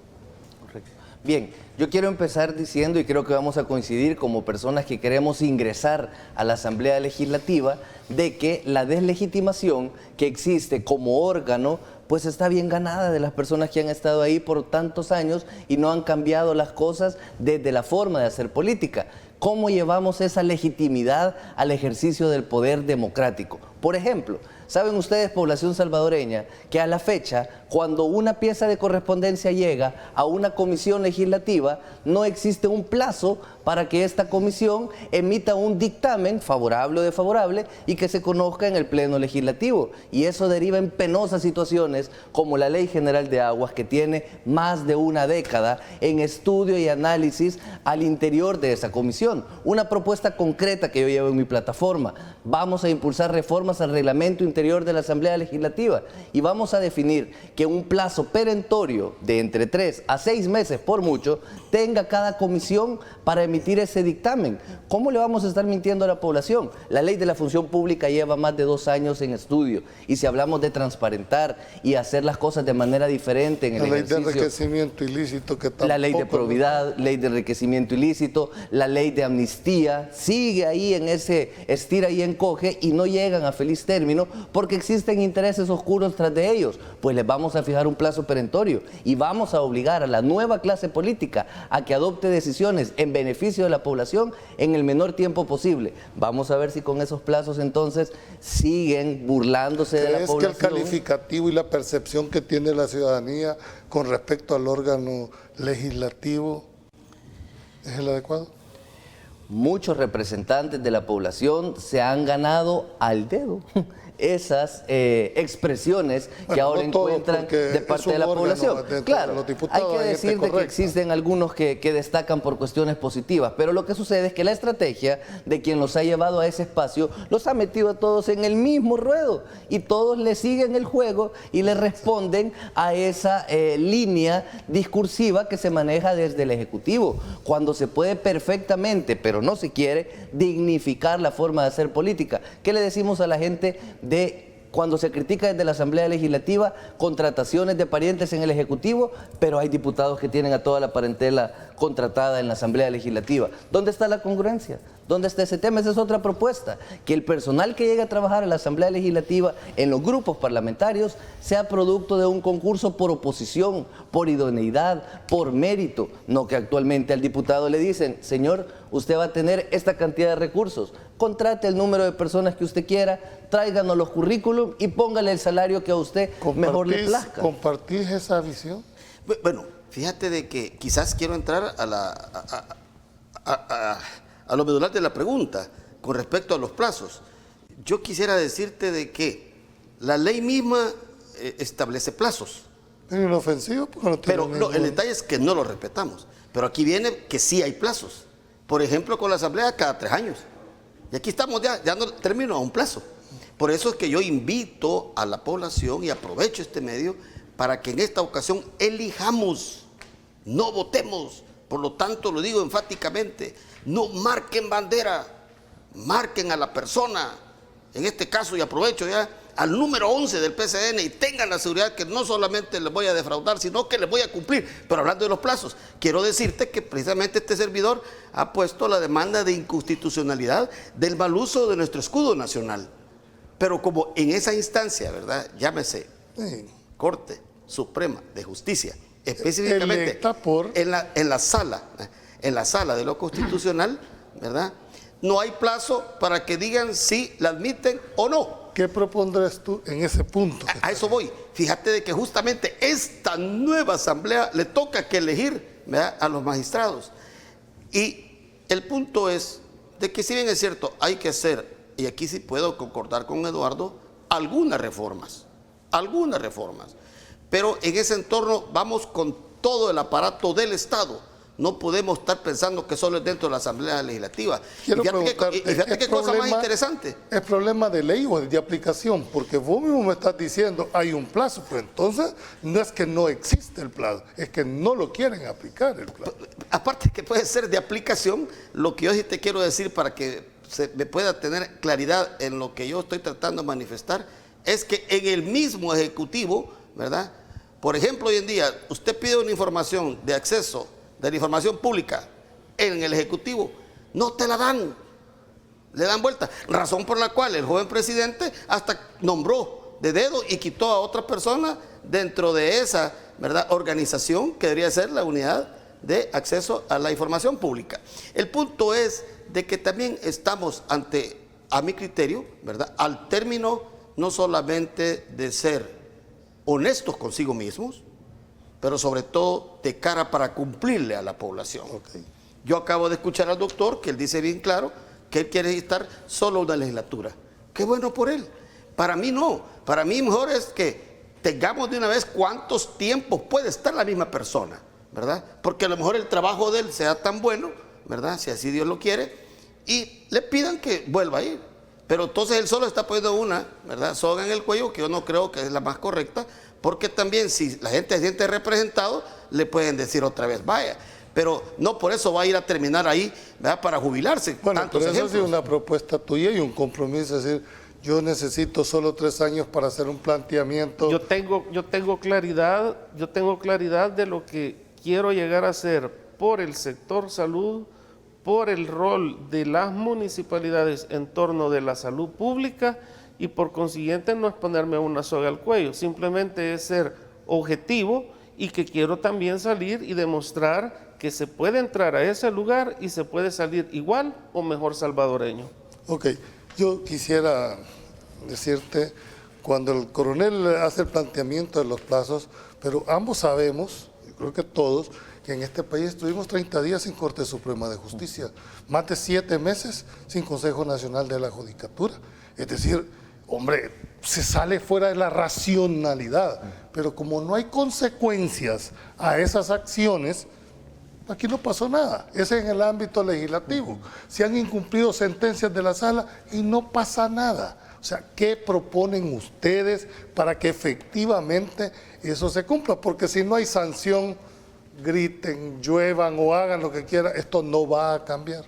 Correcto. Bien, yo quiero empezar diciendo, y creo que vamos a coincidir como personas que queremos ingresar a la Asamblea Legislativa, de que la deslegitimación que existe como órgano pues está bien ganada de las personas que han estado ahí por tantos años y no han cambiado las cosas desde la forma de hacer política. ¿Cómo llevamos esa legitimidad al ejercicio del poder democrático? Por ejemplo, ¿saben ustedes, población salvadoreña, que a la fecha, cuando una pieza de correspondencia llega a una comisión legislativa, no existe un plazo para que esta comisión emita un dictamen, favorable o desfavorable, y que se conozca en el Pleno Legislativo? Y eso deriva en penosas situaciones como la Ley General de Aguas, que tiene más de una década en estudio y análisis al interior de esa comisión. Una propuesta concreta que yo llevo en mi plataforma: vamos a impulsar reformas al reglamento interior de la Asamblea Legislativa y vamos a definir que un plazo perentorio de entre 3 a 6 meses por mucho tenga cada comisión para emitir ese dictamen. ¿Cómo le vamos a estar mintiendo a la población? La ley de la función pública lleva más de 2 años en estudio, y si hablamos de transparentar y hacer las cosas de manera diferente en el ejercicio... La ley de enriquecimiento ilícito, que tampoco... La ley de probidad, ley de enriquecimiento ilícito, la ley de amnistía, sigue ahí en ese estira y encoge y no llegan a feliz término porque existen intereses oscuros tras de ellos. Pues les vamos a fijar un plazo perentorio y vamos a obligar a la nueva clase política a que adopte decisiones en beneficio de la población en el menor tiempo posible. Vamos a ver si con esos plazos entonces siguen burlándose de la población. ¿Crees que el calificativo y la percepción que tiene la ciudadanía con respecto al órgano legislativo es el adecuado? Muchos representantes de la población se han ganado al dedo esas expresiones que ahora encuentran de parte de la población. Claro, hay que decir de que existen algunos que destacan por cuestiones positivas, pero lo que sucede es que la estrategia de quien los ha llevado a ese espacio los ha metido a todos en el mismo ruedo y todos le siguen el juego y le responden a esa línea discursiva que se maneja desde el Ejecutivo, cuando se puede perfectamente, pero no se quiere, dignificar la forma de hacer política. ¿Qué le decimos a la gente de cuando se critica desde la Asamblea Legislativa contrataciones de parientes en el Ejecutivo, pero hay diputados que tienen a toda la parentela contratada en la Asamblea Legislativa? ¿Dónde está la congruencia? ¿Dónde está ese tema? Esa es otra propuesta, que el personal que llegue a trabajar en la Asamblea Legislativa, en los grupos parlamentarios, sea producto de un concurso por oposición, por idoneidad, por mérito, no que actualmente al diputado le dicen: señor, usted va a tener esta cantidad de recursos, contrate el número de personas que usted quiera, tráiganos los currículum y póngale el salario que a usted mejor le plazca. ¿Compartís esa visión? Bueno, fíjate de que quizás quiero entrar a lo medular de la pregunta con respecto a los plazos. Yo quisiera decirte de que la ley misma establece plazos. Es inofensivo, porque no pero no, el detalle es que no lo respetamos. Pero aquí viene que sí hay plazos. Por ejemplo, con la Asamblea cada 3 años. Y aquí estamos ya no termino a un plazo. Por eso es que yo invito a la población y aprovecho este medio para que en esta ocasión elijamos, no votemos. Por lo tanto, lo digo enfáticamente, no marquen bandera, marquen a la persona, en este caso, y aprovecho ya, al número 11 del PCN, y tengan la seguridad que no solamente les voy a defraudar, sino que les voy a cumplir. Pero hablando de los plazos, quiero decirte que precisamente este servidor ha puesto la demanda de inconstitucionalidad del mal uso de nuestro escudo nacional. Pero como en esa instancia, ¿verdad? Llámese Sí. Corte Suprema de Justicia, específicamente Electa por... en la sala de lo constitucional, ¿verdad? No hay plazo para que digan si la admiten o no. ¿Qué propondrás tú en ese punto? A eso voy. Fíjate de que justamente esta nueva asamblea le toca que elegir, ¿verdad?, a los magistrados. Y el punto es de que si bien es cierto, hay que hacer, y aquí sí puedo concordar con Eduardo, algunas reformas, pero en ese entorno vamos con todo el aparato del Estado. No podemos estar pensando que solo es dentro de la Asamblea Legislativa. Quiero y fíjate preguntarte, qué cosa más interesante. ¿Es problema de ley o de aplicación? Porque vos mismo me estás diciendo, hay un plazo, pues entonces no es que no existe el plazo, es que no lo quieren aplicar el plazo. Aparte que puede ser de aplicación, lo que yo sí te quiero decir para que se me pueda tener claridad en lo que yo estoy tratando de manifestar, es que en el mismo Ejecutivo, ¿verdad? Por ejemplo, hoy en día, usted pide una información de acceso de la información pública en el Ejecutivo, no te la dan, le dan vuelta. Razón por la cual el joven presidente hasta nombró de dedo y quitó a otra persona dentro de esa, ¿verdad?, organización que debería ser la unidad de acceso a la información pública. El punto es de que también estamos ante, a mi criterio, ¿verdad?, al término no solamente de ser honestos consigo mismos, pero sobre todo de cara para cumplirle a la población. Okay. Yo acabo de escuchar al doctor que él dice bien claro que él quiere estar solo una legislatura. Qué bueno por él. Para mí no. Para mí mejor es que tengamos de una vez cuántos tiempos puede estar la misma persona, ¿verdad? Porque a lo mejor el trabajo de él sea tan bueno, ¿verdad?, si así Dios lo quiere, y le pidan que vuelva a ir. Pero entonces él solo está poniendo una, ¿verdad?, soga en el cuello, que yo no creo que es la más correcta, porque también si la gente se siente representado, le pueden decir otra vez, vaya. Pero no por eso va a ir a terminar ahí, ¿verdad?, para jubilarse. Bueno, Tantos pero eso ejemplos. sí es una propuesta tuya y un compromiso, es decir, yo necesito solo 3 años para hacer un planteamiento. Yo tengo claridad de lo que quiero llegar a hacer por el sector salud, por el rol de las municipalidades en torno de la salud pública, y por consiguiente no es ponerme una soga al cuello, simplemente es ser objetivo y que quiero también salir y demostrar que se puede entrar a ese lugar y se puede salir igual o mejor salvadoreño. Ok, yo quisiera decirte, cuando el coronel hace el planteamiento de los plazos, pero ambos sabemos, yo creo que todos, que en este país estuvimos 30 días sin Corte Suprema de Justicia, más de 7 meses sin Consejo Nacional de la Judicatura. Es decir, hombre, se sale fuera de la racionalidad, pero como no hay consecuencias a esas acciones, aquí no pasó nada. Ese es en el ámbito legislativo. Se han incumplido sentencias de la sala y no pasa nada. O sea, ¿qué proponen ustedes para que efectivamente eso se cumpla? Porque si no hay sanción, griten, lluevan o hagan lo que quieran, esto no va a cambiar.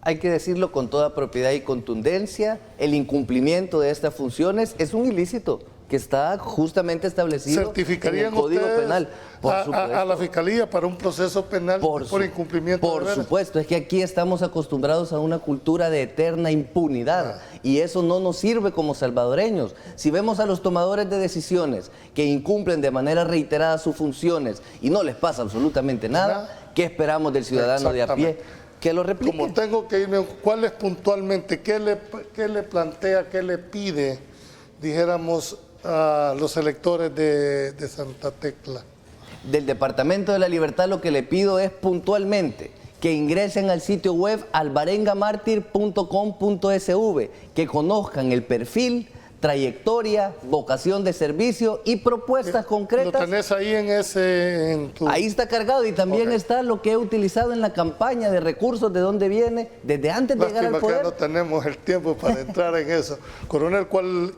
Hay que decirlo con toda propiedad y contundencia, el incumplimiento de estas funciones es un ilícito que está justamente establecido en el ¿Certificarían Código ustedes Penal. Por a la Fiscalía para un proceso penal por incumplimiento de Por deberes? supuesto, es que aquí estamos acostumbrados a una cultura de eterna impunidad y eso no nos sirve como salvadoreños. Si vemos a los tomadores de decisiones que incumplen de manera reiterada sus funciones y no les pasa absolutamente nada, ¿qué esperamos del ciudadano de a pie? Que lo replique. Como tengo que irme, ¿cuál es puntualmente? ¿Qué le plantea, qué le pide, dijéramos, a los electores de Santa Tecla? Del Departamento de la Libertad lo que le pido es puntualmente que ingresen al sitio web alvarengamartir.com.sv, que conozcan el perfil, trayectoria, vocación de servicio y propuestas concretas. ¿Lo tenés ahí en tu...? Ahí está cargado y también Okay. está lo que he utilizado en la campaña de recursos, de dónde viene, desde antes de llegar al Lástima que poder. no tenemos el tiempo para entrar en eso. Coronel,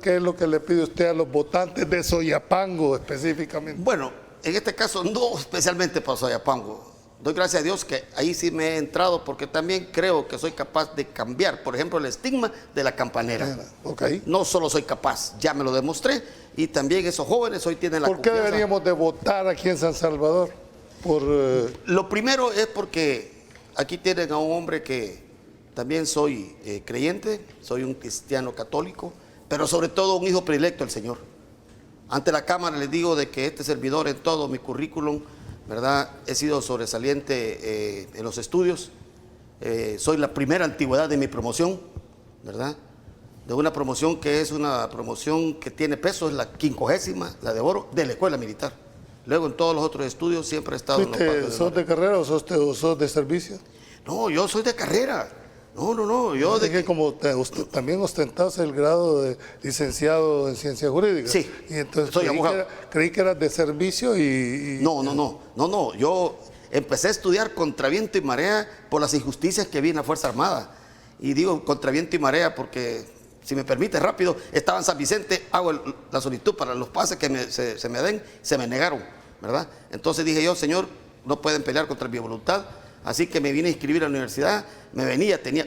¿qué es lo que le pide usted a los votantes de Soyapango específicamente? Bueno, en este caso no especialmente para Soyapango. Doy gracias a Dios que ahí sí me he entrado porque también creo que soy capaz de cambiar, por ejemplo, el estigma de la campanera. Okay. No solo soy capaz, ya me lo demostré, y también esos jóvenes hoy tienen la ¿Por qué confianza. deberíamos de votar aquí en San Salvador? Lo primero es porque aquí tienen a un hombre que también soy creyente, soy un cristiano católico, pero sobre todo un hijo predilecto del Señor. Ante la Cámara les digo de que este servidor en todo mi currículum, ¿verdad? He sido sobresaliente en los estudios. Soy la primera antigüedad de mi promoción, ¿verdad? De una promoción que es una promoción que tiene peso, es la 50ª, la de oro, de la escuela militar. Luego en todos los otros estudios siempre he estado en los cuartos de ¿Sos de carrera o sos de servicio? No, yo soy de carrera. No, yo de que como usted también ostentás el grado de licenciado en ciencias jurídicas. Sí, y entonces soy abogado. Creí que eras de servicio y... No, yo empecé a estudiar contra viento y marea por las injusticias que vi en la Fuerza Armada. Y digo contra viento y marea porque, si me permite rápido, estaba en San Vicente, hago la solicitud para los pases que se me den, se me negaron, ¿verdad? Entonces dije yo, Señor, no pueden pelear contra mi voluntad. Así que me vine a inscribir a la universidad,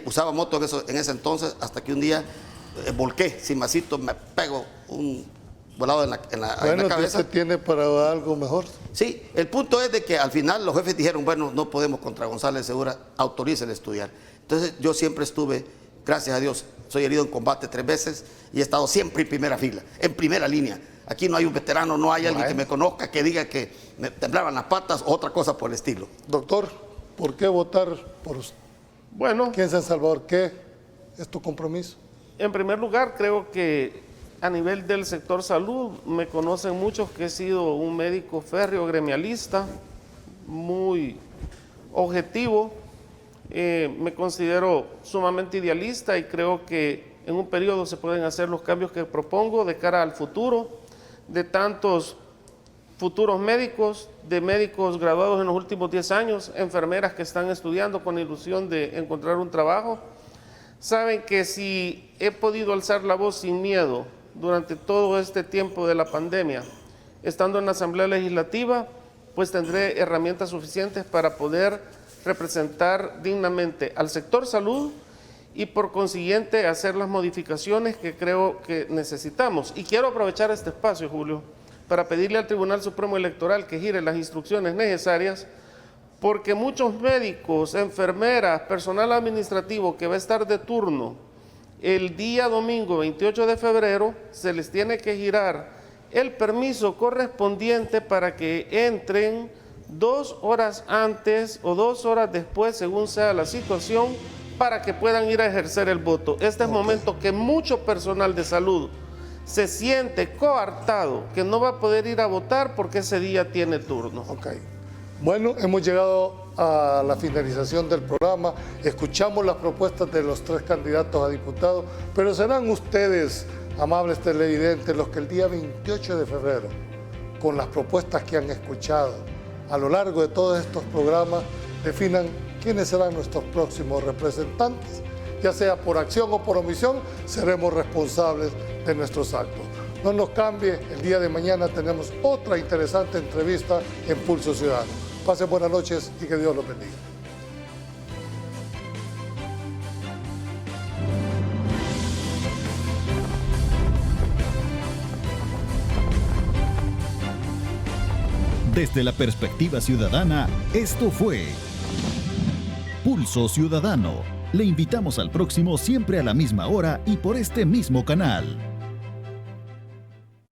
usaba moto en ese entonces, hasta que un día volqué, sin masito, me pego un volado en la cabeza. Bueno, ¿se tiene para algo mejor? Sí, el punto es de que al final los jefes dijeron, bueno, no podemos contra González Segura, autorícele a estudiar. Entonces yo siempre estuve, gracias a Dios, soy herido en combate 3 veces y he estado siempre en primera fila, en primera línea. Aquí no hay un veterano, no hay alguien que me conozca, que diga que me temblaban las patas o otra cosa por el estilo. Doctor, ¿por qué votar por usted? Bueno, ¿Quién es San Salvador? ¿Qué es tu compromiso? en primer lugar, creo que a nivel del sector salud me conocen muchos que he sido un médico férreo gremialista, muy objetivo. Me considero sumamente idealista y creo que en un periodo se pueden hacer los cambios que propongo de cara al futuro de tantos futuros médicos, de médicos graduados en los últimos 10 años, enfermeras que están estudiando con ilusión de encontrar un trabajo. Saben que si he podido alzar la voz sin miedo durante todo este tiempo de la pandemia, estando en la Asamblea Legislativa, pues tendré herramientas suficientes para poder representar dignamente al sector salud y por consiguiente hacer las modificaciones que creo que necesitamos. Y quiero aprovechar este espacio, Julio, para pedirle al Tribunal Supremo Electoral que gire las instrucciones necesarias, porque muchos médicos, enfermeras, personal administrativo que va a estar de turno el día domingo 28 de febrero, se les tiene que girar el permiso correspondiente para que entren 2 horas antes o 2 horas después, según sea la situación, para que puedan ir a ejercer el voto. Este es momento que mucho personal de salud se siente coartado, que no va a poder ir a votar porque ese día tiene turno. Ok. Bueno, hemos llegado a la finalización del programa. Escuchamos las propuestas de los 3 candidatos a diputados, pero serán ustedes, amables televidentes, los que el día 28 de febrero, con las propuestas que han escuchado a lo largo de todos estos programas, definan quiénes serán nuestros próximos representantes. Ya sea por acción o por omisión, seremos responsables de nuestros actos. No nos cambie, el día de mañana tenemos otra interesante entrevista en Pulso Ciudadano. Pasen buenas noches y que Dios los bendiga. Desde la perspectiva ciudadana, esto fue Pulso Ciudadano. Le invitamos al próximo siempre a la misma hora y por este mismo canal.